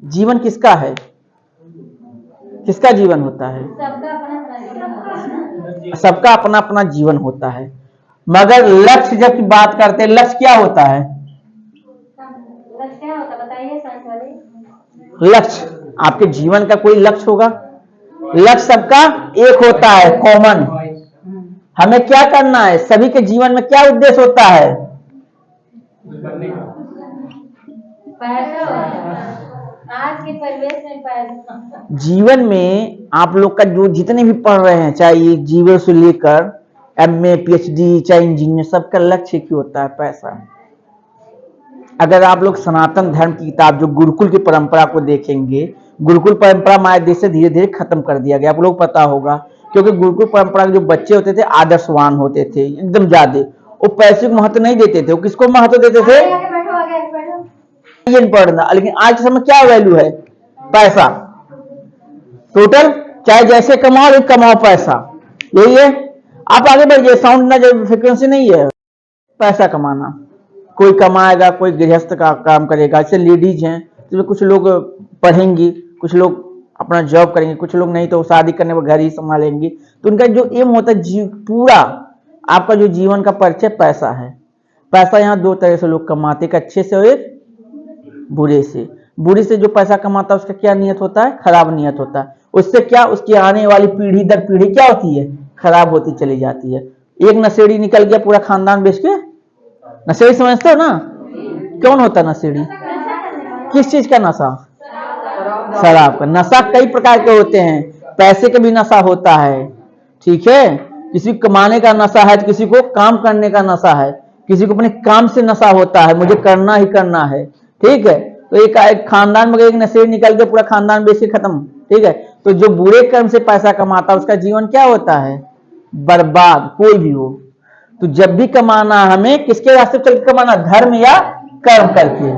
जीवन किसका है? किसका जीवन होता है? सबका अपना अपना जीवन होता है। मगर लक्ष्य जब की बात करते हैं, लक्ष्य क्या होता है? लक्ष्य, आपके जीवन का कोई लक्ष्य होगा? लक्ष्य सबका एक होता है, कॉमन। हमें क्या करना है? सभी के जीवन में क्या उद्देश्य होता है? आज के परिवेश में पैसा। जीवन में आप लोग का जो जितने भी पढ़ रहे हैं, चाहे ये जीवन से लेकर MA PhD, चाहे इंजीनियर, सबका लक्ष्य क्या होता है? पैसा। अगर आप लोग सनातन धर्म की किताब जो गुरुकुल की परंपरा को देखेंगे, गुरुकुल परंपरा हमारे देश से धीरे धीरे खत्म कर दिया गया, आप लोग पता होगा। क्योंकि गुरुकुल परंपरा के जो बच्चे होते थे आदर्शवान होते थे एकदम ज्यादा, वो पैसे को महत्व नहीं देते थे, वो किसको महत्व देते थे? पढ़ना। लेकिन आज के समय क्या वैल्यू है? पैसा। टोटल चाहे जैसे कमाओ, लेकिन कमाओ पैसा, यही है। आप आगे बढ़िए, साउंड ना फ्रिक्वेंसी नहीं है, पैसा कमाना। कोई कमाएगा, कोई गृहस्थ का काम करेगा। जैसे लेडीज हैं तो कुछ लोग पढ़ेंगी, कुछ लोग अपना जॉब करेंगे, कुछ लोग नहीं तो शादी करने पर घर ही संभालेंगी। तो उनका जो एम होता है, पूरा आपका जो जीवन का परिचय पैसा है। पैसा यहाँ दो तरह से लोग कमाते, अच्छे से और एक बुरे से। बुरे से जो पैसा कमाता है उसका क्या नियत होता है? खराब नियत होता है। उससे क्या, उसकी आने वाली पीढ़ी दर पीढ़ी क्या होती है? खराब होती चली जाती है। एक नशेड़ी निकल गया, पूरा खानदान बेच के। नशेड़ी समझते हो ना? कौन होता है नशेड़ी? किस चीज का नशा? शराब का नशा। कई प्रकार के होते हैं, पैसे का भी नशा होता है, ठीक है। किसी को कमाने का नशा है, तो किसी को काम करने का नशा है, किसी को अपने काम से नशा होता है, मुझे करना ही करना है, ठीक है। तो एक खानदान में एक नशेड़ी निकल के पूरा खानदान बेच के खत्म, ठीक है। तो जो बुरे कर्म से पैसा कमाता है उसका जीवन क्या होता है? बर्बाद। कोई भी हो, तो जब भी कमाना हमें किसके रास्ते चल के कमाना? धर्म या कर्म करके।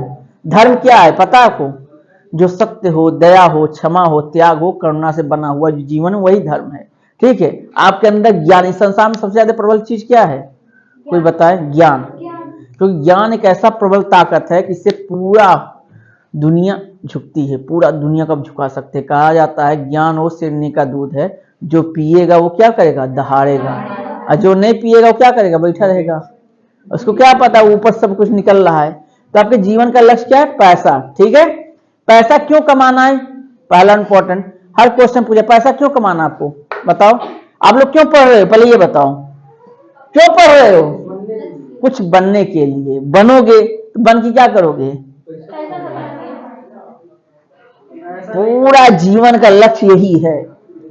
धर्म क्या है पता आपको? जो सत्य हो, दया हो, क्षमा हो, त्याग हो, करुणा से बना हुआ जो जीवन, वही धर्म है, ठीक है। आपके अंदर ज्ञान, इस संसार में सबसे ज्यादा प्रबल चीज क्या है? कोई बताए? ज्ञान। क्योंकि ज्ञान एक ऐसा प्रबल ताकत है कि इससे पूरा दुनिया झुकती है, पूरा दुनिया को झुका सकते। कहा जाता है ज्ञान वो सिरनी का दूध है, जो पिएगा वो क्या करेगा? दहाड़ेगा, और जो नहीं पिएगा वो क्या करेगा? बैठा रहेगा। उसको क्या पता ऊपर सब कुछ निकल रहा है। तो आपके जीवन का लक्ष्य क्या है? पैसा, ठीक है। पैसा क्यों कमाना है? पहला इंपॉर्टेंट, हर क्वेश्चन पूछे पैसा क्यों कमाना आपको? बताओ, आप लोग क्यों पढ़ रहे हो? पहले ये बताओ, क्यों पढ़ रहे हो? कुछ बनने के लिए। बनोगे तो बन के क्या करोगे? पूरा जीवन का लक्ष्य यही है।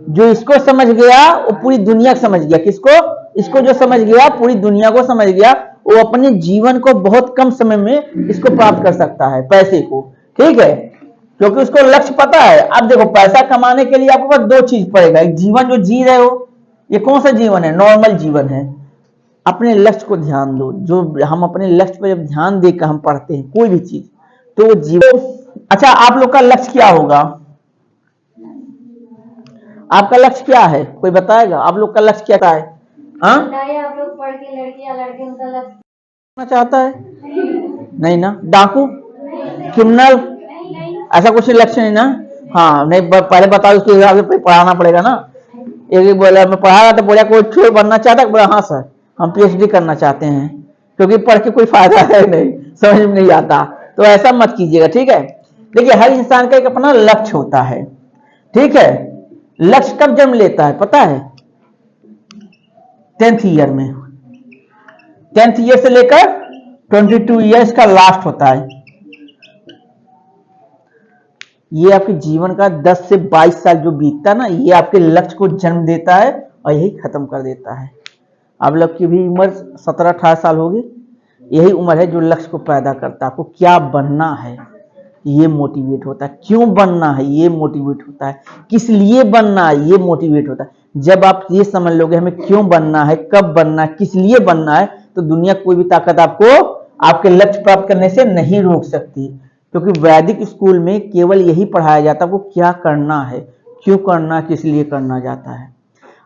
जो इसको समझ गया वो पूरी दुनिया को समझ गया। किसको? इसको जो समझ गया पूरी दुनिया को समझ गया। वो अपने जीवन को बहुत कम समय में इसको प्राप्त कर सकता है, पैसे को, ठीक है। क्योंकि उसको लक्ष्य पता है। अब देखो, पैसा कमाने के लिए आपके पास दो चीज पड़ेगा। एक जीवन जो जी रहे हो, ये कौन सा जीवन है? नॉर्मल जीवन है। अपने लक्ष्य को ध्यान दो। जो हम अपने लक्ष्य पर जब ध्यान देकर हम पढ़ते हैं कोई भी चीज, तो वो जीवन। अच्छा, आप लोग का लक्ष्य क्या होगा? आपका लक्ष्य क्या है? कोई बताएगा? आप लोग का लक्ष्य क्या है? हाँ, आप लोग पढ़ के लड़की या लड़के उनका लक्ष्य चाहता है? नहीं ना? डाकू, क्रिमिनल, ऐसा कुछ लक्ष्य नहीं ना? हाँ, नहीं, पहले बताओ, उसके हिसाब से पढ़ाना पड़ेगा ना। एक बोला मैं पढ़ा रहा था, बोला कोई चोर बनना चाहता है? बोला हाँ सर, हम PhD करना चाहते हैं, क्योंकि पढ़ के कोई फायदा है नहीं, समझ में नहीं आता। तो ऐसा मत कीजिएगा, ठीक है। देखिए, हर इंसान का एक अपना लक्ष्य होता है, ठीक है। लक्ष्य कब जन्म लेता है पता है? 10th ईयर में। 10th ईयर से लेकर 22 ईयर्स का लास्ट होता है। ये आपके जीवन का 10 से 22 साल जो बीतता है ना, ये आपके लक्ष्य को जन्म देता है और यही खत्म कर देता है। आप लोग की भी उम्र 17-18 साल होगी। यही उम्र है जो लक्ष्य को पैदा करता है। आपको क्या बनना है ये मोटिवेट होता है, क्यों बनना है ये मोटिवेट होता है, किस लिए बनना है ये मोटिवेट होता है। जब आप ये समझ लोगे हमें क्यों बनना है, कब बनना है, किस लिए बनना है, तो दुनिया कोई भी ताकत आपको आपके लक्ष्य प्राप्त करने से नहीं रोक सकती। क्योंकि वैदिक स्कूल में केवल यही पढ़ाया जाता है, वो क्या करना है, क्यों करना, किस लिए करना जाता है।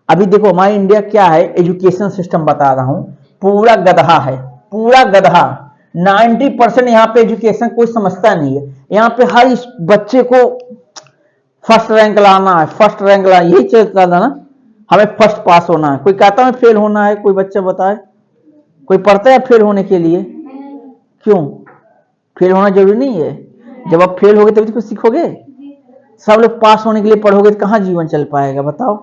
अभी देखो हमारा इंडिया क्या है, एजुकेशन सिस्टम बता रहा हूं, पूरा गधा है, पूरा गधा। 90% यहाँ पे एजुकेशन कोई समझता नहीं है। यहाँ पे हर इस बच्चे को फर्स्ट रैंक लाना है, फर्स्ट रैंक लाना, यही चलता था ना, हमें फर्स्ट पास होना है। कोई कहता है फेल होना है? कोई बच्चा बताए, कोई पढ़ता है फेल होने के लिए? क्यों? फेल होना जरूरी नहीं है। जब आप फेल होगे तभी तो कुछ सीखोगे। सब लोग पास होने के लिए पढ़ोगे तो कहाँ जीवन चल पाएगा बताओ।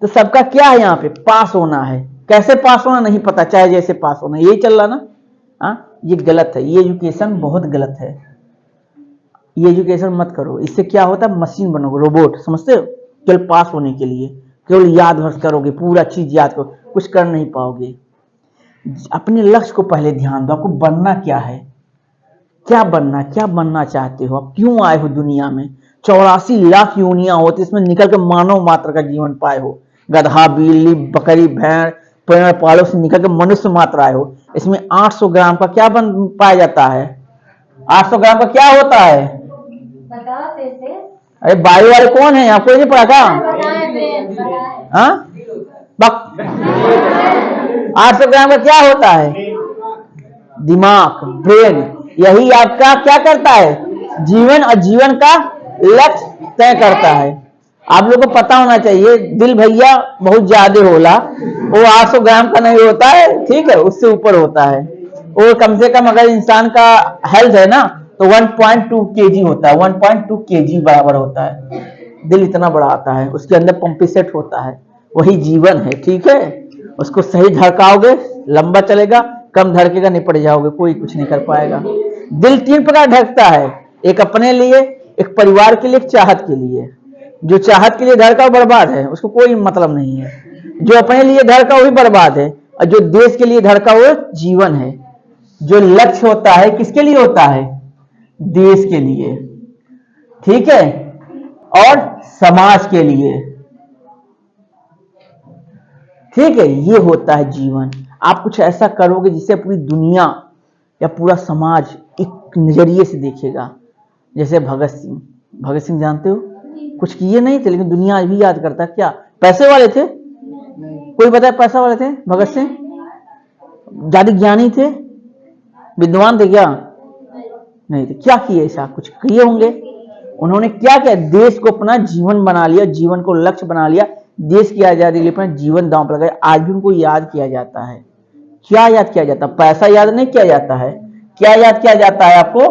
तो सबका क्या है यहाँ पे? पास होना है। कैसे पास होना नहीं पता, चाहे जैसे पास होना, यही चल रहा ना। हाँ, ये गलत है, ये एजुकेशन बहुत गलत है। ये एजुकेशन मत करो, इससे क्या होता है, मशीन बनोगे, रोबोट, समझते हो? केवल पास होने के लिए, केवल याद भर करोगे, पूरा चीज याद करो, कुछ कर नहीं पाओगे। अपने लक्ष्य को पहले ध्यान दो, आपको बनना क्या है, क्या बनना चाहते हो, आप क्यों आए हो दुनिया में। 84 लाख योनियां होती, इसमें निकल के मानव मात्र का जीवन पाए हो। गधा, बिल्ली, बकरी, भेड़, पेड़ पालो से निकल के मनुष्य मात्र आए हो। इसमें 800 ग्राम का क्या बन पाया जाता है? 800 ग्राम का क्या होता है? बताओ कैसे? अरे बायो वाले कौन है यहाँ, कोई नहीं पढ़ा था? हाँ, 800 ग्राम का क्या होता है? दिमाग, ब्रेन। यही आपका क्या करता है, जीवन और जीवन का लक्ष्य तय करता है। आप लोगों को पता होना चाहिए, दिल भैया बहुत ज्यादा होला, वो 800 ग्राम का नहीं होता है, ठीक है, उससे ऊपर होता है। वो कम से कम अगर इंसान का हेल्थ है ना तो 1.2 केजी होता है, 1.2 केजी बराबर होता है। दिल इतना बड़ा आता है, उसके अंदर पंपी सेट होता है, वही जीवन है, ठीक है। उसको सही धड़काओगे लंबा चलेगा, कम धड़केगा निपट जाओगे, कोई कुछ नहीं कर पाएगा। दिल 3 प्रकार धड़कता है, एक अपने लिए, एक परिवार के लिए, एक चाहत के लिए। जो चाहत के लिए धड़का वो बर्बाद है, उसको कोई मतलब नहीं है। जो अपने लिए धड़का वही बर्बाद है, और जो देश के लिए धड़का वो जीवन है। जो लक्ष्य होता है किसके लिए होता है? देश के लिए, ठीक है, और समाज के लिए, ठीक है। ये होता है जीवन। आप कुछ ऐसा करोगे जिससे पूरी दुनिया या पूरा समाज एक नजरिए से देखेगा। जैसे भगत सिंह जानते हो, कुछ किए नहीं थे लेकिन दुनिया आज भी याद करता। क्या पैसे वाले थे? कोई बताए पैसा वाले थे भगत सिंह? ज्यादा ज्ञानी थे, विद्वान थे क्या? नहीं थे। क्या किए? ऐसा कुछ किए होंगे। उन्होंने क्या किया? देश को अपना जीवन बना लिया, जीवन को लक्ष्य बना लिया, देश की आजादी के लिए अपना जीवन दांव पर लगाया। आज भी उनको याद किया जाता है। क्या याद किया जाता है? पैसा याद नहीं किया जाता है। क्या याद किया जाता है आपको?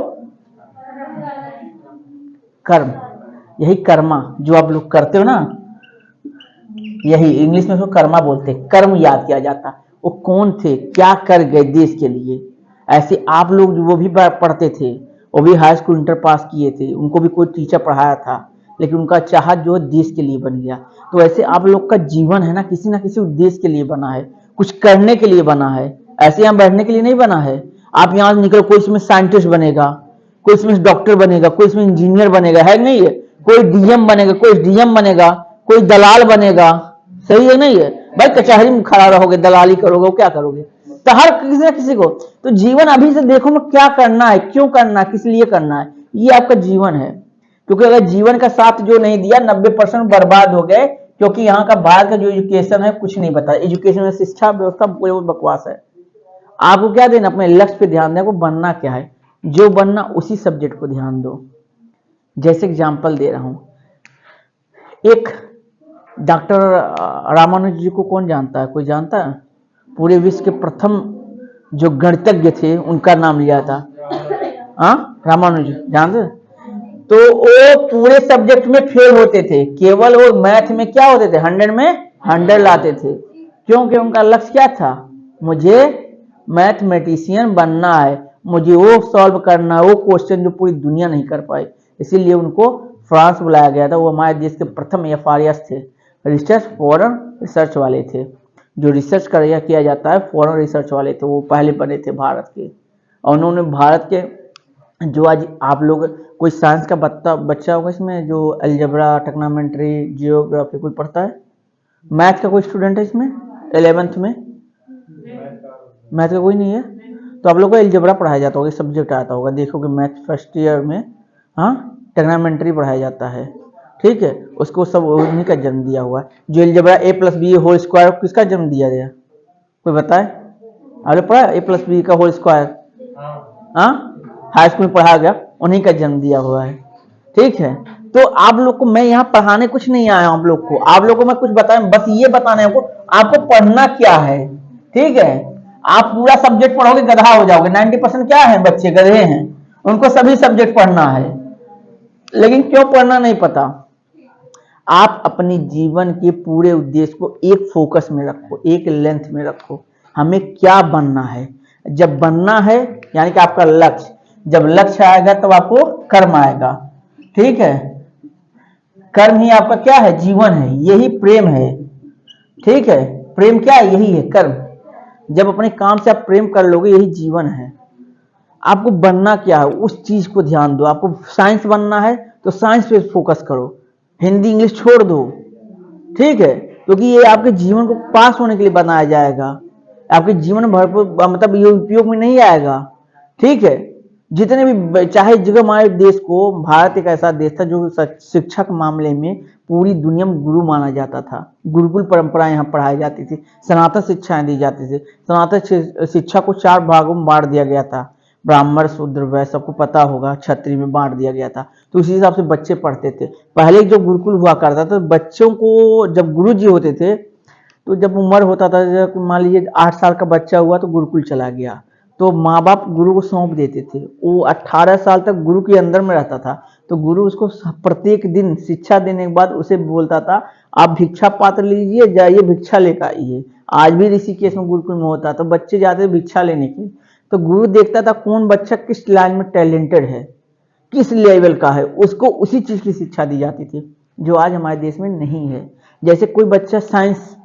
कर्म। यही कर्मा जो आप लोग करते हो ना, यही इंग्लिश में उसको कर्मा बोलते हैं। कर्म याद किया जाता, वो कौन थे, क्या कर गए देश के लिए। ऐसे आप लोग वो भी पढ़ते थे, वो भी हाई स्कूल इंटर पास किए थे, उनको भी कोई टीचर पढ़ाया था, लेकिन उनका चाहत जो है देश के लिए बन गया। तो ऐसे आप लोग का जीवन है ना किसी उद्देश्य के लिए बना है, कुछ करने के लिए बना है। ऐसे यहाँ बैठने के लिए नहीं बना है। आप यहाँ निकल, कोई इसमें साइंटिस्ट बनेगा, कोई इसमें डॉक्टर बनेगा, कोई इसमें इंजीनियर बनेगा, है नहीं है? कोई डीएम बनेगा, कोई डीएम बनेगा, कोई दलाल बनेगा, सही है नहीं है भाई? कचहरी में खड़ा रहोगे, दलाली करोगे, क्या करोगे? तो हर किसी ना किसी को तो जीवन अभी से देखो ना, क्या करना है, क्यों करना है, किस लिए करना है, ये आपका जीवन है। क्योंकि अगर जीवन का साथ जो नहीं दिया, 90% बर्बाद हो गए। क्योंकि यहाँ का बाहर का जो एजुकेशन है कुछ नहीं बता। एजुकेशन में शिक्षा व्यवस्था पूरी बकवास है। आपको क्या देना, अपने लक्ष्य पे ध्यान दें, आपको बनना क्या है, जो बनना उसी सब्जेक्ट को ध्यान दो। जैसे एग्जाम्पल दे रहा हूं, एक डॉक्टर रामानुज जी को कौन जानता है? कोई जानता है? पूरे विश्व के प्रथम जो गणितज्ञ थे उनका नाम लिया था, रामानुज, जानते? तो वो पूरे सब्जेक्ट में फेल होते थे, केवल वो मैथ में क्या होते थे, 100 में 100 लाते थे। क्योंकि उनका लक्ष्य क्या था? मुझे मैथमेटिशियन बनना है, मुझे वो सॉल्व करना है, वो क्वेश्चन जो पूरी दुनिया नहीं कर पाई। इसीलिए उनको फ्रांस बुलाया गया था। वो हमारे देश के प्रथम FRS थे, रिसर्च फॉरेन रिसर्च वाले थे। जो रिसर्च किया जाता है फॉरेन रिसर्च वाले थे, वो पहले बने थे भारत के। और उन्होंने भारत के जो आज आप लोग कोई साइंस का बच्चा होगा इसमें, जो अलजेब्रा, ट्रिग्नोमेट्री, जियोग्राफी कोई पढ़ता है? मैथ का कोई स्टूडेंट है इसमें 11th में? मैथ का कोई नहीं है? तो आप लोग को अलजेब्रा पढ़ाया जाता होगा, सब्जेक्ट आता होगा, देखोगे मैथ फर्स्ट ईयर में। ट्रिग्नोमेट्री पढ़ाया जाता है, ठीक है। उसको सब उन्हीं का जन्म दिया हुआ है। जो अलजेब्रा A+B होल स्क्वायर किसका जन्म दिया गया, कोई बताए? आपने पढ़ा A+B का होल स्क्वायर? हाँ, हाई स्कूल में पढ़ा गया, उन्हीं का जन्म दिया हुआ है। ठीक है, तो आप लोग को मैं यहाँ पढ़ाने कुछ नहीं आया हूं। आप लोग को मैं कुछ बताया, बस ये बताना है आपको पढ़ना क्या है। ठीक है, आप पूरा सब्जेक्ट पढ़ोगे गधा हो जाओगे। 90% क्या है, बच्चे गधे हैं, उनको सभी सब्जेक्ट पढ़ना है, लेकिन क्यों पढ़ना नहीं पता। आप अपने जीवन के पूरे उद्देश्य को एक फोकस में रखो, एक लेंथ में रखो। हमें क्या बनना है, जब बनना है यानी कि आपका लक्ष्य, जब लक्ष्य आएगा तब आपको कर्म आएगा। ठीक है, कर्म ही आपका क्या है, जीवन है, यही प्रेम है। ठीक है, प्रेम क्या है, यही है कर्म। जब अपने काम से आप प्रेम कर लोगे, यही जीवन है। आपको बनना क्या है, उस चीज को ध्यान दो। आपको साइंस बनना है तो साइंस पे फोकस करो, हिंदी इंग्लिश छोड़ दो। ठीक है, क्योंकि ये आपके जीवन को पास होने के लिए बनाया जाएगा, आपके जीवन में भरपूर मतलब ये उपयोग में नहीं आएगा। ठीक है, जितने भी चाहे जगह हमारे देश को, भारत एक ऐसा देश था जो शिक्षा के मामले में पूरी दुनिया में गुरु माना जाता था। गुरुकुल परंपरा यहाँ पढ़ाई जाती थी, सनातन शिक्षाएं दी जाती थी। सनातन शिक्षा को 4 भागों में बांट दिया गया था, ब्राह्मण शूद्र वैश्य, सबको पता होगा, क्षत्रिय में बांट दिया गया था। तो इसी हिसाब से बच्चे पढ़ते थे। पहले जो गुरुकुल हुआ करता था, बच्चों को जब गुरु जी होते थे तो जब उम्र होता था, जब मान लीजिए 8 साल का बच्चा हुआ तो गुरुकुल चला गया, तो माँ बाप गुरु को सौंप देते थे। वो 18 साल तक गुरु के अंदर में रहता था, तो गुरु उसको प्रत्येक दिन शिक्षा देने के बाद उसे बोलता था, आप भिक्षा पात्र लीजिए, जाइए भिक्षा लेकर आइए। आज भी ऋषिकेश में गुरुकुल में होता, तो बच्चे जाते थे भिक्षा लेने के, तो गुरु देखता था कौन बच्चा किस लाइन में टैलेंटेड है, किस लेवल का है, उसको उसी चीज की शिक्षा दी जाती थी, जो आज हमारे देश में नहीं है। जैसे कोई बच्चा साइंस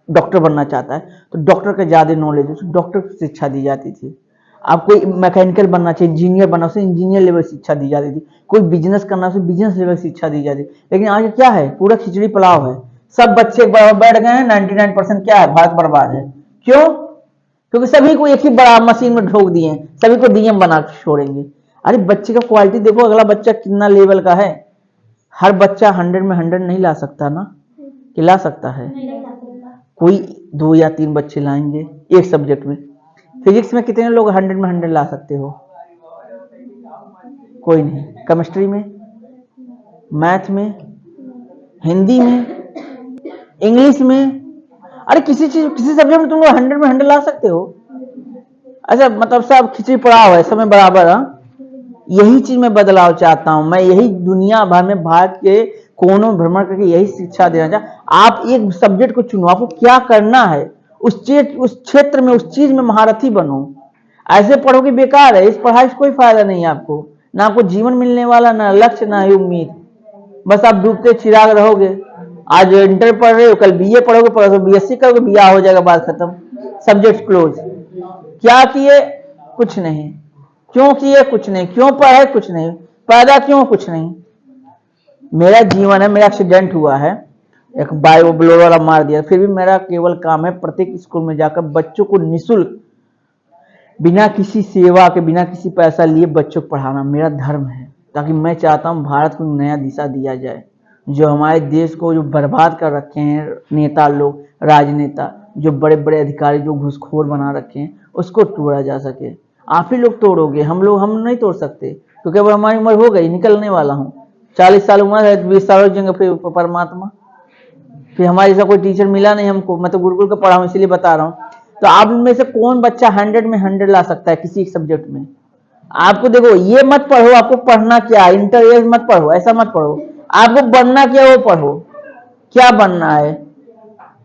डॉक्टर बनना चाहता है तो डॉक्टर का ज्यादा नॉलेज है, तो डॉक्टर की शिक्षा दी जाती थी। आप कोई मैकेनिकल बनना चाहिए, इंजीनियर बनना, उसे इंजीनियर लेवल शिक्षा दी जाती थी। कोई बिजनेस करना, उसे बिजनेस लेवल शिक्षा दी जाती। लेकिन आज क्या है, पूरा खिचड़ी पुलाव है। सब बच्चे बैठ गए हैं, 99% क्या है, भारत बर्बाद है। क्यों? क्योंकि सभी को एक ही बड़ा मशीन में ढोक दिए, सभी को डीएम बना के छोड़ेंगे। अरे बच्चे का क्वालिटी देखो, अगला बच्चा कितना लेवल का है। हर बच्चा 100 में 100 नहीं ला सकता ना, कि ला सकता है? कोई 2 या 3 बच्चे लाएंगे एक सब्जेक्ट में। फिजिक्स में कितने लोग 100 में 100 ला सकते हो? कोई नहीं। केमिस्ट्री में, मैथ में, हिंदी में, इंग्लिश में, अरे किसी सब्जेक्ट में तुम लोग 100 में 100 ला सकते हो? अच्छा, मतलब सब खिचड़ी पड़ाव है, समय बराबर। यही चीज मैं बदलाव चाहता हूं। मैं यही दुनिया भर में भारत के कोनों भ्रमण करके यही शिक्षा देना चाहता। आप एक सब्जेक्ट को चुनो, आपको क्या करना है, उस क्षेत्र में, उस चीज में महारथी बनो। ऐसे पढ़ोगे बेकार है, इस पढ़ाई से कोई फायदा नहीं है आपको, ना आपको जीवन मिलने वाला, ना लक्ष्य, ना ही उम्मीद। बस आप डूबते चिराग रहोगे। आज इंटर पढ़ रहे हो, कल बीए पढ़ोगे, परसों बीएससी करोगे, बिया हो जाएगा, बात खत्म, सब्जेक्ट क्लोज। क्या किए? कुछ नहीं। क्यों किए? कुछ नहीं। क्यों पढ़े? कुछ नहीं। पैदा क्यों? कुछ नहीं। मेरा जीवन है, मेरा एक्सीडेंट हुआ है, एक बायो ब्लोर वाला मार दिया, फिर भी मेरा केवल काम है प्रत्येक स्कूल में जाकर बच्चों को निःशुल्क, बिना किसी सेवा के, बिना किसी पैसा लिए बच्चों को पढ़ाना मेरा धर्म है। ताकि मैं चाहता हूं भारत को नया दिशा दिया जाए। जो हमारे देश को जो बर्बाद कर रखे हैं नेता लोग, राजनेता, जो बड़े बड़े अधिकारी जो घुसखोर बना रखे हैं, उसको तोड़ा जा सके। आप ही लोग तोड़ोगे, हम नहीं तोड़ सकते, क्योंकि अब हमारी उम्र हो गई, निकलने वाला हूँ। 40 साल उम्र है, 20 साल हो जाएंगे, फिर परमात्मा, फिर हमारे जैसा कोई टीचर मिला नहीं हमको। मैं तो गुरुकुल का पढ़ा हूँ, इसलिए बता रहा हूँ। तो आप में से कौन बच्चा 100 में 100 ला सकता है किसी एक सब्जेक्ट में? आपको देखो, ये मत पढ़ो आपको पढ़ना क्या, इंटर मत पढ़ो, ऐसा मत पढ़ो। आपको बनना क्या वो पढ़ो। क्या बनना है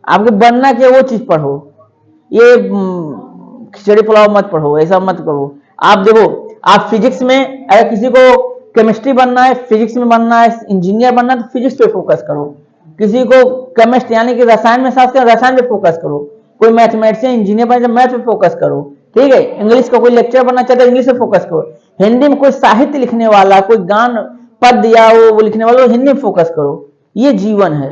आपको, बनना क्या वो चीज पढ़ो। ये खिचड़ी पुलाव मत पढ़ो, ऐसा मत करो। आप देखो, आप फिजिक्स में अगर किसी को केमिस्ट्री बनना है, फिजिक्स में बनना है, इंजीनियर बनना है, तो फिजिक्स पे फोकस करो। किसी को केमिस्ट यानी कि रसायन में शास्त्र, रसायन पे फोकस करो। कोई मैथमेटिशियन इंजीनियर बनना, मैथ पे फोकस करो। ठीक है, इंग्लिश का कोई लेक्चर बनना चाहता है, इंग्लिश पे फोकस करो। हिंदी में कोई साहित्य लिखने वाला, कोई गान पद या वो लिखने वाला, हिंदी में फोकस करो। ये जीवन है।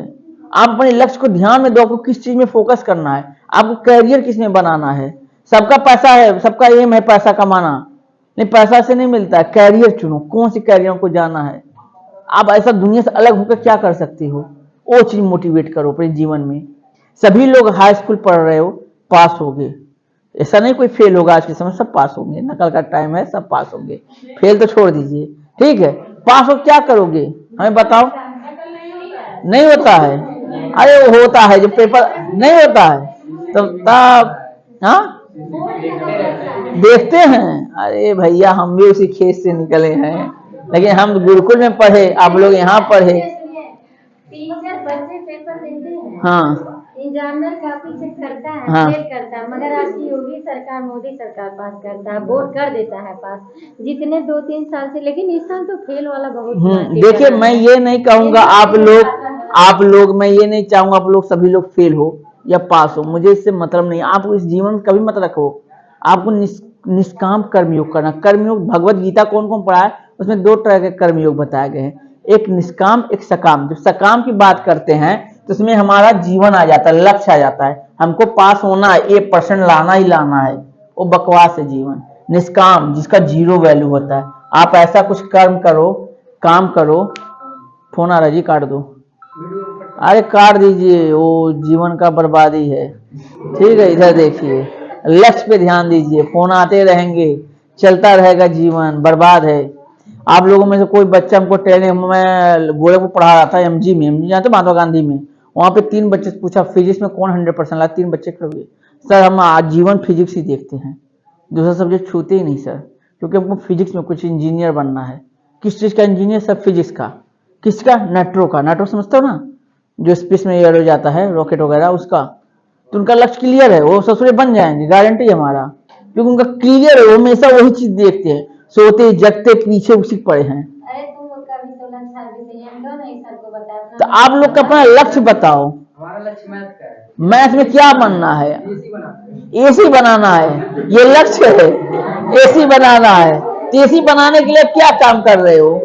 आप अपने लक्ष्य को ध्यान में दो, आपको किस चीज में फोकस करना है, आपको कैरियर किस में बनाना है। सबका पैसा है, सबका एम है पैसा कमाना, नहीं, पैसा से नहीं मिलता है। कैरियर चुनो, कौन सी कैरियर को जाना है। आप ऐसा दुनिया से अलग होकर क्या कर सकते हो, वो चीज मोटिवेट करो अपने जीवन में। सभी लोग हाई स्कूल पढ़ रहे हो, पास हो गए, ऐसा नहीं कोई फेल होगा आज के समय, सब पास होंगे, नकल का टाइम है, सब पास होंगे, फेल तो छोड़ दीजिए, ठीक है। पास हो क्या करोगे हमें बताओ। नहीं होता है, अरे वो होता है जो पेपर नहीं होता है तो तब हाँ देखते हैं। अरे भैया हम भी उसी खेत से निकले हैं, लेकिन हम गुरुकुल में पढ़े, आप लोग यहाँ पढ़े। टीचर बच्चे पेपर देते हैं, हाँ एग्जामिनर कॉपी चेक करता है, हाँ। चेक करता है, मगर आपकी योगी सरकार, मोदी सरकार पास करता है, बोर्ड कर देता है पास, जितने 2-3 साल से। लेकिन इस साल तो फेल वाला बहुत हुआ है। देखिए मैं ये नहीं कहूंगा आप लोग मैं ये नहीं चाहूंगा आप लोग सभी लोग फेल हो या पास हो, मुझे इससे मतलब नहीं। आप इस जीवन में कभी मत रखो, आपको निष्काम कर्मयोग करना। कर्मयोग भगवत गीता कौन कौन पढ़ा है, उसमें 2 तरह के कर्मयोग बताए गए हैं, एक निष्काम एक सकाम। जब सकाम की बात करते हैं तो उसमें हमारा जीवन आ जाता है, लक्ष्य आ जाता है, हमको पास होना है, 1% लाना ही लाना है, वो बकवास है जीवन। निष्काम जिसका 0 वैल्यू होता है, आप ऐसा कुछ कर्म करो, काम करो। फोन आ रहा जी, काट दो। अरे काट दीजिए, वो जीवन का बर्बादी है, ठीक है। इधर देखिए, लक्ष्य पे ध्यान दीजिए, फोन आते रहेंगे, चलता रहेगा, जीवन बर्बाद है। आप लोगों में से कोई बच्चा हमको ट्रेनिंग में गोरखपुर पढ़ा रहा था, एमजी में, जानते महात्मा गांधी में, वहां पे 3 बच्चे से पूछा फिजिक्स में कौन 100% ला, 3 बच्चे खड़े हुए, सर हम आज जीवन फिजिक्स ही देखते हैं, दूसरा सब्जेक्ट छूते ही नहीं सर, क्योंकि हमको फिजिक्स में कुछ इंजीनियर बनना है। किस चीज का इंजीनियर सर? फिजिक्स का। किसका? नेट्रो का। नेट्रो समझते हो ना, जो स्पेस में एयर हो जाता है, रॉकेट वगैरह, उसका। तो उनका लक्ष्य क्लियर है, वो ससुरे बन जाएंगे, गारंटी है हमारा, क्योंकि उनका क्लियर है, वो हमेशा वही चीज देखते हैं, सोते जगते पीछे उसी पड़े हैं। अरे तुम लोग का भी तो लक्ष्य है, हम नहीं सर को बताया। तो आप लोग का अपना लक्ष्य बताओ। हमारा लक्ष्य मैथ का है। मैथ में क्या बनना है? एसी बनाना है, ये लक्ष्य है, एसी बनाना है। तो एसी बनाने के लिए क्या काम कर रहे हो?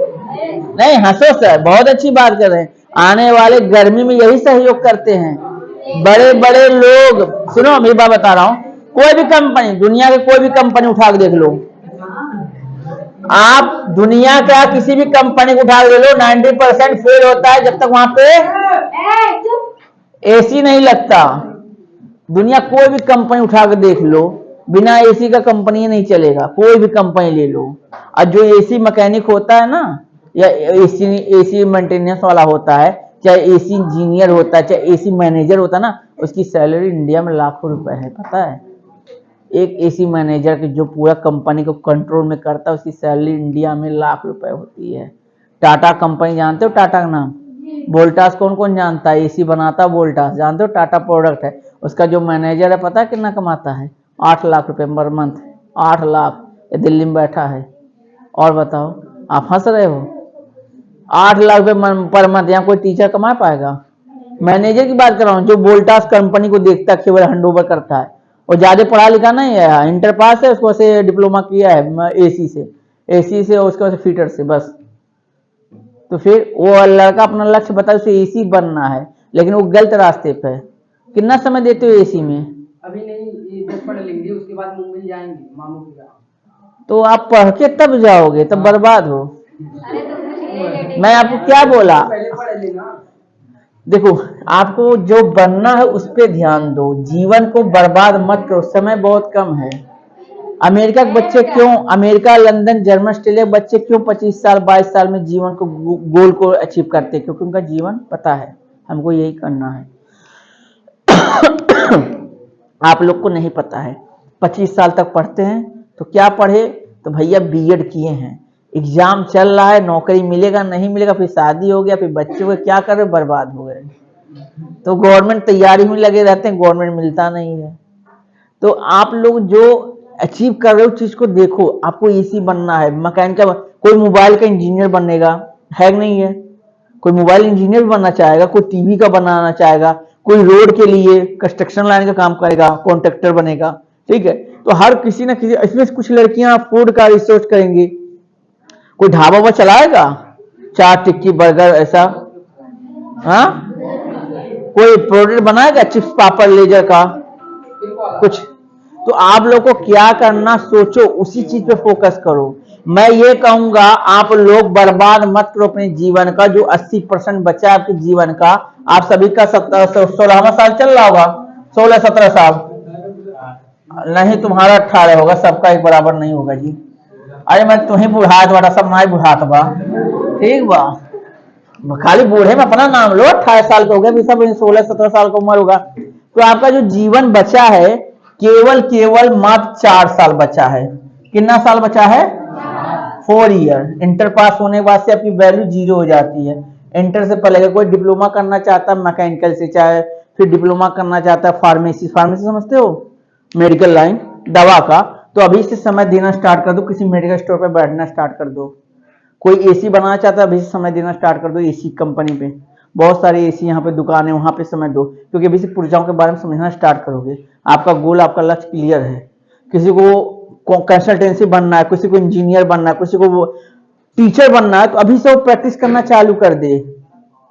नहीं हंसो सर, बहुत अच्छी बात कर रहे हैं। आने वाले गर्मी में यही सहयोग करते हैं बड़े बड़े लोग। सुनो मेरी बात बता रहा हूँ, कोई भी कंपनी, दुनिया के कोई भी कंपनी उठा के देख लो, आप दुनिया का किसी भी कंपनी को उठा के देख लो, 90% फेल होता है जब तक वहां पे एसी नहीं लगता। दुनिया कोई भी कंपनी उठा के देख लो, बिना एसी का कंपनी नहीं चलेगा, कोई भी कंपनी ले लो। और जो एसी मैकेनिक होता है ना, या एसी मेंटेनेंस वाला होता है, चाहे एसी इंजीनियर होता है, चाहे एसी मैनेजर होता है ना, उसकी सैलरी इंडिया में लाखों रुपए है, पता है? एक एसी मैनेजर की जो पूरा कंपनी को कंट्रोल में करता है, उसकी सैलरी इंडिया में लाख रुपए होती है। टाटा कंपनी जानते हो, टाटा का नाम? वोल्टास कौन कौन जानता है? एसी बनाता है वोल्टास, जानते हो? टाटा प्रोडक्ट है, उसका जो मैनेजर है पता है कितना कमाता है? 8 लाख रुपए पर मंथ। 8 लाख, ये दिल्ली में बैठा है। और बताओ, आप हंस रहे हो? 8 लाख रुपए पर मंथ, यहाँ कोई टीचर कमा पाएगा? मैनेजर की बात कर रहा हूँ, जो वोल्टास कंपनी को देखता है, केवल हैंडओवर करता है, और ज्यादा पढ़ा लिखा नहीं है, इंटर पास है, उसको से डिप्लोमा किया है एसी से और उसके बाद फिटर से, बस। तो फिर वो लड़का अपना लक्ष्य बता, उसे एसी बनना है, लेकिन वो गलत रास्ते पे है। कितना समय देते हो एसी में? अभी नहीं, ये 10 पढ़ लेंगे, उसके बाद मुंबई जाएंगे मामू के यहाँ। तो आप पढ़ के तब जाओगे, तब बर्बाद हो। अरे तो कुछ ले ले। मैं आपको क्या बोला? पहले पढ़ लेना। देखो, आपको जो बनना है उस पे ध्यान दो, जीवन को बर्बाद मत करो, समय बहुत कम है। अमेरिका के बच्चे क्यों, अमेरिका, लंदन, जर्मन, ऑस्ट्रेलिया के बच्चे क्यों 25 साल 22 साल में जीवन को गोल को अचीव करते हैं? क्योंकि उनका जीवन पता है, हमको यही करना है। आप लोग को नहीं पता है। 25 साल तक पढ़ते हैं तो क्या पढ़े? तो भैया बीएड किए हैं, एग्जाम चल रहा है, नौकरी मिलेगा नहीं मिलेगा, फिर शादी हो गया, फिर बच्चे को क्या कर रहे, बर्बाद हो गए। तो गवर्नमेंट तैयारी में लगे रहते हैं, गवर्नमेंट मिलता नहीं है। तो आप लोग जो अचीव कर रहे हो चीज को देखो, आपको एसी बनना है, मैकेनिकल, कोई मोबाइल का इंजीनियर बनेगा, है नहीं है? कोई मोबाइल इंजीनियर बनना चाहेगा, कोई टीवी का बनाना चाहेगा, कोई रोड के लिए कंस्ट्रक्शन लाइन का काम करेगा, कॉन्ट्रैक्टर बनेगा, ठीक है? तो हर किसी ना किसी, इसमें कुछ लड़कियां फूड का रिसर्च करेंगी, कोई ढाबा वो चलाएगा, चाट टिक्की बर्गर ऐसा, हाँ? कोई प्रोडक्ट बनाएगा, चिप्स पापड़ लेजर का कुछ। तो आप लोग को क्या करना सोचो, उसी चीज पे फोकस करो। मैं ये कहूंगा आप लोग बर्बाद मत करो अपने जीवन का, जो 80% बचा है आपके जीवन का। आप सभी का 16वां साल चल रहा होगा, 16-17 साल, नहीं, तुम्हारा 18 होगा, सबका एक बराबर नहीं होगा जी। अरे मैं तुम्हें बुढ़ात बड़ा, सब माई बुढ़ात बा। ठीक बा, खाली बूढ़े में अपना नाम लो, 18 साल के हो गए, सब 16-17 साल की उम्र होगा। तो आपका जो जीवन बचा है केवल केवल मात्र 4 साल बचा है। कितना साल बचा है? 4 ईयर। इंटर पास होने के बाद से आपकी वैल्यू 0 हो जाती है। इंटर से पहले अगर कोई डिप्लोमा करना चाहता है मैकेनिकल से, चाहे फिर डिप्लोमा करना चाहता है फार्मेसी, फार्मेसी समझते हो, मेडिकल लाइन, दवा का, तो अभी से समय देना स्टार्ट कर दो, किसी मेडिकल स्टोर पे बैठना स्टार्ट कर दो। कोई एसी बनाना चाहता है, अभी से समय देना स्टार्ट कर दो एसी कंपनी पे, बहुत सारी एसी यहाँ पे दुकान है, वहां पे समय दो, क्योंकि अभी से पुर्जाओं के बारे में समझना स्टार्ट करोगे। आपका गोल, आपका लक्ष्य क्लियर है। किसी को कंसल्टेंसी बनना है, किसी को इंजीनियर बनना है, किसी को टीचर बनना है, तो अभी से वो प्रैक्टिस करना चालू कर दे।